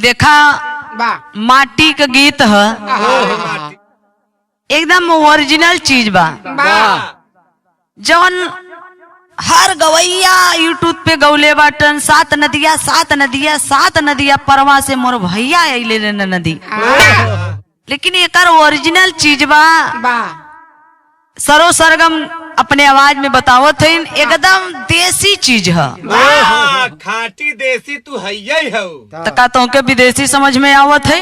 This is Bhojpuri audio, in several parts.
देखा माटी का गीत है, एकदम ओरिजिनल चीज बा। जौन हर गवैया यूट्यूब पे गौले बाटन, सात नदिया सात नदिया सात नदिया परवा से मोर भैया अइले रे नदी, लेकिन एकर ओरिजिनल चीज बा। सरो सरगम अपने आवाज में बतावत है, एकदम देसी चीज है, खाटी देसी तू हैया ही हो। तका तो के विदेशी समझ में आवत है।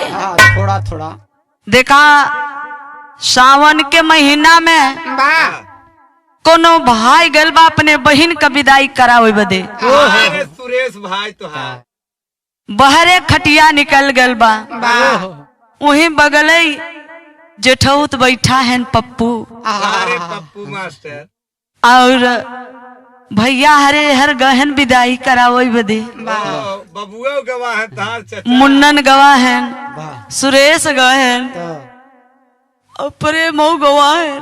थोड़ा थोड़ा देखा सावन के महीना में कोनो भाई गल बा अपने बहन का विदाई करावे बदे, सुरेश भाई तो है बहरे खटिया निकल गल बा। वही बगले जेठौत बैठा है पप्पू, अरे पप्पू मास्टर और भैया हरे हर गहन विदाई करावे बदे। बबुआ गवाह है, तार चचा मुन्नन गवाह है, सुरेश गवाह है, और प्रेम गवाह है।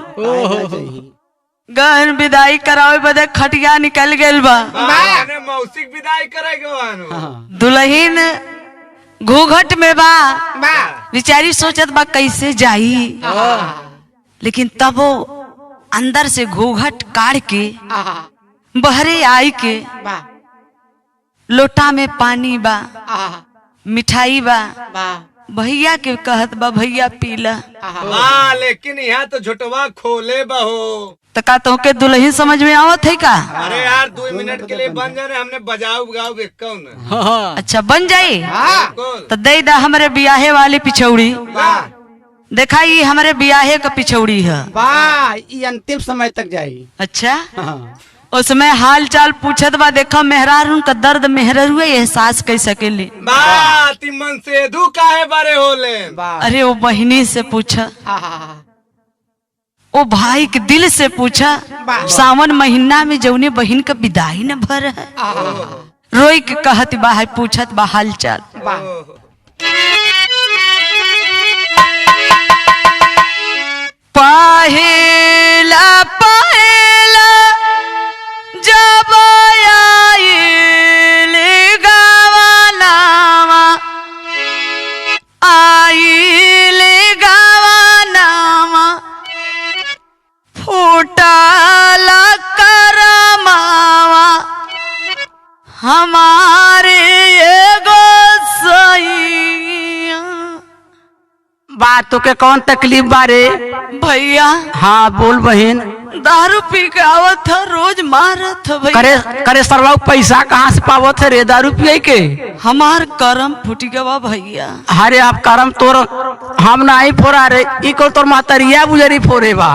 गहन विदाई करावे बदे खटिया निकल गल बा। मौसिक विदाई करेगा दुल्हन घूंघट में बा, बेचारी सोचत बा कैसे जाई, लेकिन तब वो अंदर से घूंघट काढ़ के बहरे आई के लोटा में पानी बा, मिठाई बा, भैया के कहत बा भैया पीला। लेकिन यहाँ तो झुटवा खोले बहो। तका तो के दुल्हन समझ में आवत है का? अरे यार 2 मिनट के लिए बन जाने, हमने बजाओ बगाओ कौन। अच्छा बन जाये बिल्कुल। तो दे दा हमारे बियाहे वाली पिछौड़ी। देखा ये हमारे बियाहे का पिछौड़ी है, वाह ये अंतिम समय तक जाएगी। अच्छा उसमें हाल चाल पूछत बा। देखा मेहरारू का दर्द मेहरारू एहसास कर सकेली। मन से दू काहे बारे होले। अरे वो बहनी से पूछा, ओ भाई के दिल से पूछा। सावन महीना में जौने बहन का विदाई न भर है, रोई के कहत बा है पूछत बा हाल चाल। पहला पहला जब आइल गवानावा, आइल गवानावा, फूटल करमावा हमारे एगो सैया। बातों के कौन तकलीफ बारे भैया? हाँ बोल बहन। दारू पी के आवत था, रोज मारत था भैया। करे करे सरवा पैसा कहाँ से पावत है रे दारू पिए के? हमार करम फूट गवा भैया। अरे आप करम तोर हम नहीं फोरा रे, इको तोर मातरिया बुजरी फोरे बा।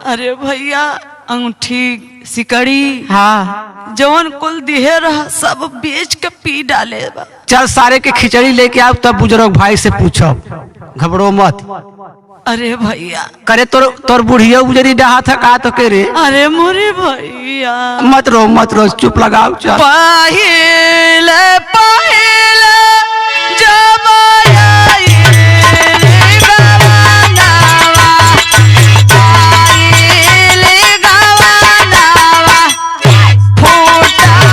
अरे भैया अंगूठी सिकड़ी हाँ जवन कुल दिहे रहा सब बेच के पी डाले बा। चल सारे के खिचड़ी लेके आओ, तब बुजुर्ग भाई से पूछो, घबरो मत। अरे भैया करे तोर बुढ़िया गुजरी डहा था का तो के रे? अरे मोरे भैया मत रो चुप लगाओ। चल पहले पहले जब आइल गवानावा, आइल गवानावा, फूटल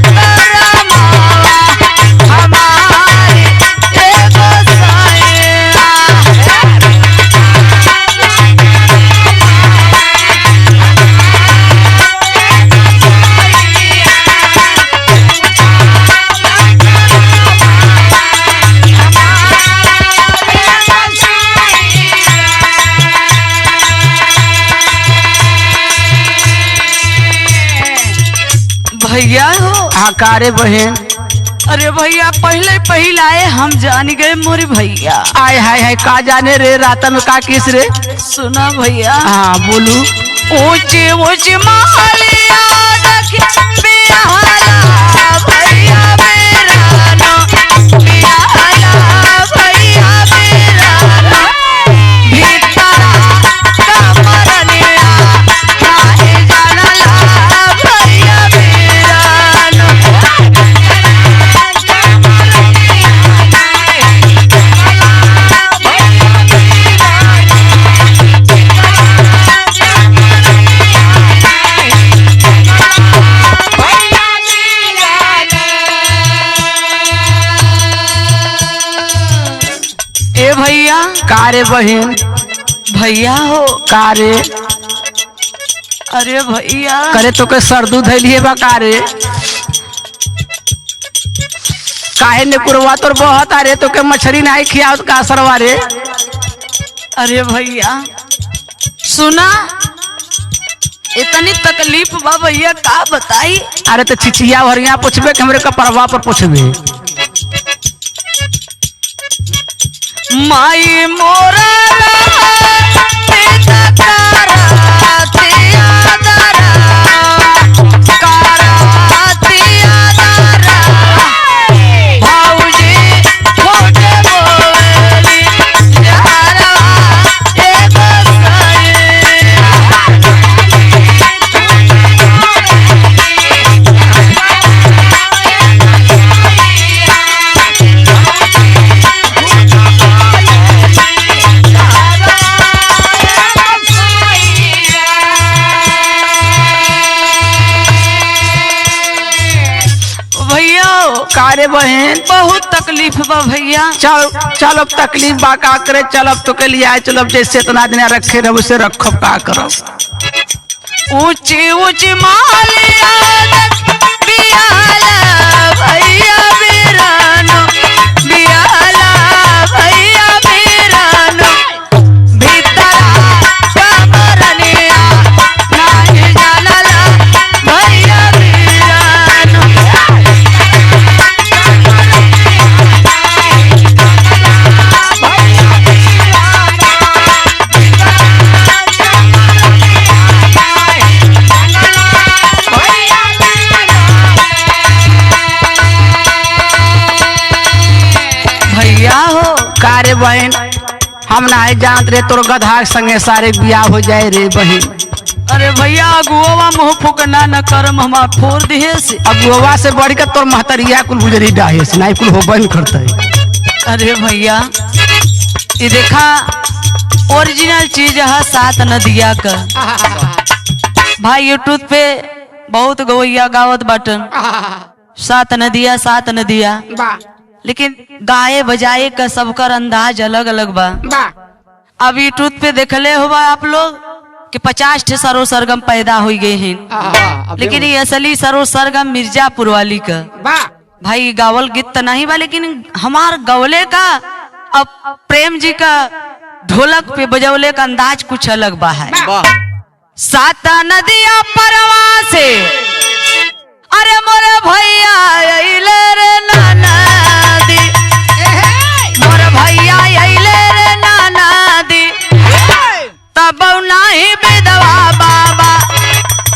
करमावा हमारे एगो सैया। भैया हो आकारे बहन। अरे भैया पहले पहले आए हम जान गए मोरे भैया। आय हाय हाय का जाने रे रात में का किस रे? सुना भैया। हाँ बोलू। ऊंचे ऊंचे महलिया देखे बियाहला भैया मेरा नो, बियाहला भैया मेरा नो, भीतरा कमरनिया काहे जानला भैया मेरा नो। कारे बहन भैया हो का रे अरे भैया करे तो के सरदू धैलिए बा कारे काहे ने कुरवा तोर बहुत अरे तो के मछली नहीं खियाओ का सरवा रे अरे भैया सुना इतनी तकलीफ बा भैया का बताई। अरे तो चिचिया भरिया पूछबे कि हमरे कपड़वा पर पूछबे माई मोरा कारे बहन बहुत तकलीफ बा भैया। चल चल अब तकलीफ बा का करे चल अब तो के लिए आए चल अब जैसे इतना दिन रखे रहो उसे रखो का करो ऊंची ऊंची मालिया बियाला भैया बीरानो बियाला भैया बीरानो भीतरा कमरनिया नाही जानला भैया बीरानो भैया हो कारे बहन हम नहीं जानत रे तोर गधा के संगे सारे बियाह हो जाए रे बहन। अरे भैया अगुआ मुँह फुकना न करम हमार फोड़ दिहे से अगुआ से बढ़ के तोर महतरिया कुल गुजरी डाहे से नहीं कुल होबे नहीं करते। अरे भैया ये देखा ओरिजिनल चीज है सात नदिया का भाई यूट्यूब पे बहुत गवैया गावत बाटन सात नदिया लेकिन गाए बजाए का सबकर अंदाज अलग अलग बा। अब यूट्यूब पे देखले होगा आप लोग कि 50 ठे सरो सरगम पैदा हो गए हैं लेकिन ये असली सरो सरगम मिर्जापुर वाली का भाई गावल गीत तो नहीं बा लेकिन हमार गवले का अब प्रेम जी का ढोलक पे बजौले का अंदाज कुछ अलग बा है। सात नदिया परवा से अरे मोरे भैया अइले रे नाना दी मोरे भैया अइले रे नाना दी तब नाही विधवा बाबा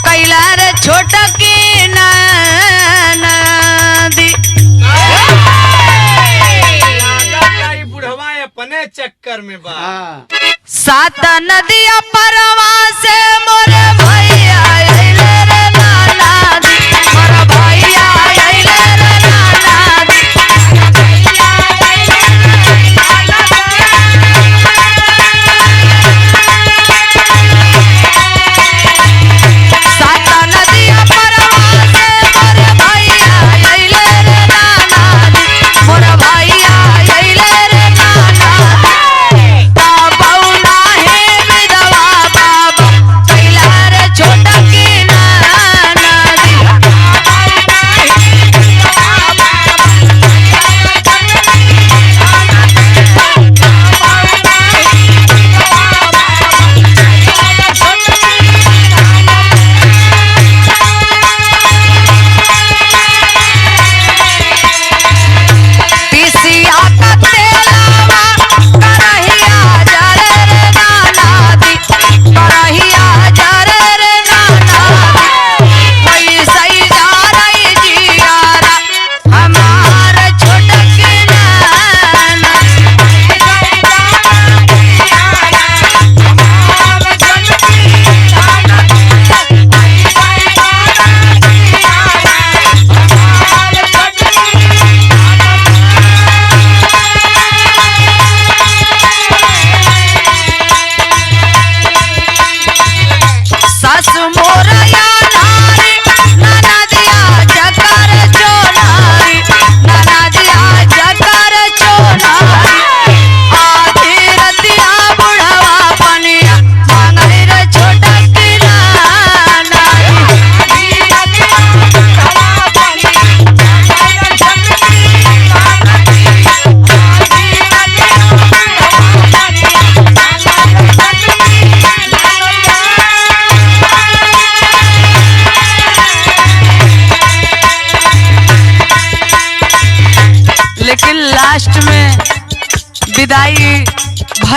कैला रे छोटा की नाना दी बुढ़वा अपने चक्कर में बा। सात नदिया परवा से मोरे भैया अइले रे नाना दी मोरे भैया अइले रे नाना दी सात नदिया परवा से मोरे भैया अइले रे नाना दी मोरे भैया अइले रे नाना दी तब नाही विधवा बाबा कैला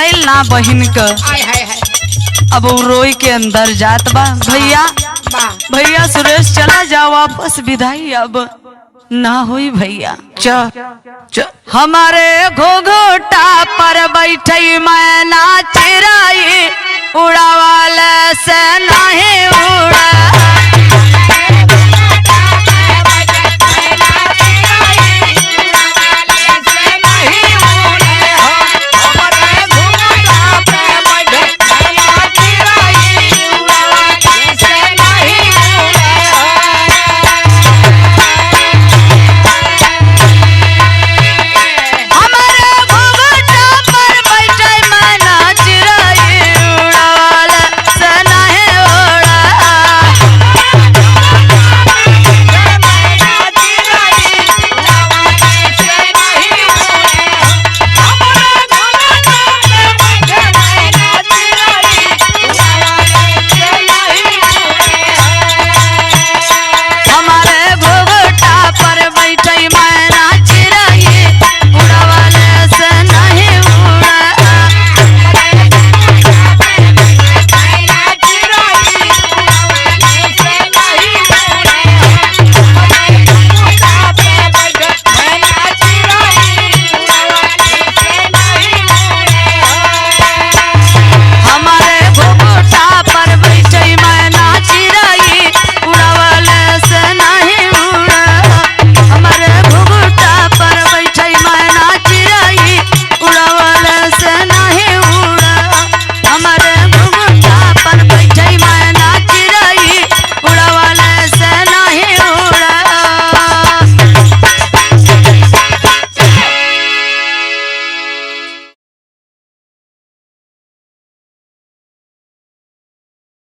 भइल ना बहिन का। हाय हाय हाय अब वो रोई के अंदर जात बा। भैया भैया सुरेश चला जाओ वापस, विदाई अब ना हुई भैया। च हमारे घोघोटा पर बैठी मैना चिराई, उड़ावाल से नहीं उड़ा